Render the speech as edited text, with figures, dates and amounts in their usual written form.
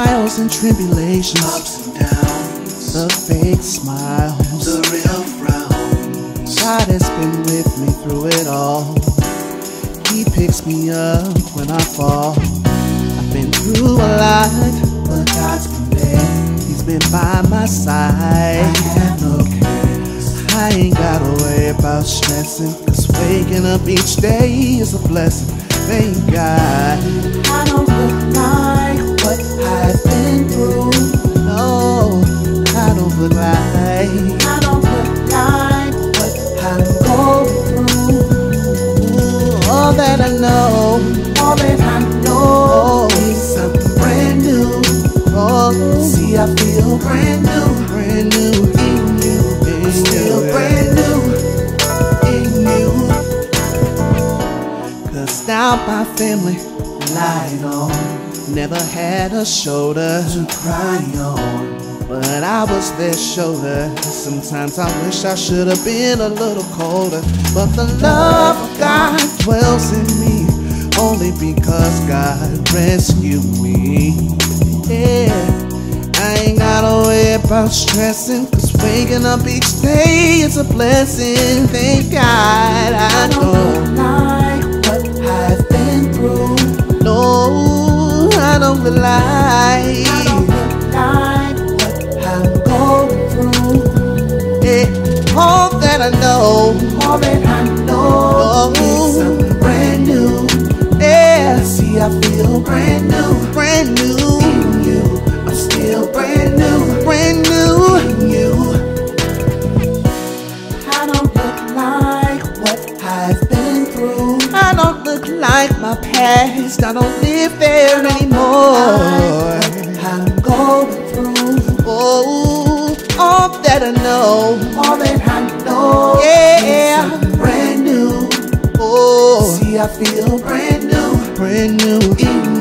trials and tribulations, ups and downs, the fake smiles, the real frowns. God has been with me through it all. He picks me up when I fall. I've been through a lot, But God's been there. He's been by my side. I have no cares. I ain't gotta worry about stressing, 'cause waking up each day is a blessing. Thank God. I don't look like what I've been through. No, I don't look like. I don't look like what I'm going through. Ooh, all that I know, All that I know is something brand new. oh, See, I feel brand new. brand new in you, I'm still brand new in you. 'Cause now my family Lying on, never had a shoulder, to cry on. but I was their shoulder. Sometimes I wish I should have been a little colder, but the love of God dwells in me, only because God rescued me. Yeah, I ain't gotta worry about stressing, 'cause waking up each day is a blessing. Thank God I Don't know. look like what I've been through. No, I don't look like. I don't look like what I'm going through. Yeah, all that I know, All that I know is something brand new. yeah, See, I feel brand new brand new, in you. I'm still brand new brand new. in you. I don't look like what I've been through. I don't look like my past, I don't live there anymore. I'm going through. Oh, all that I know, All that I know yeah, is something brand new. oh, See, I feel brand new brand new. in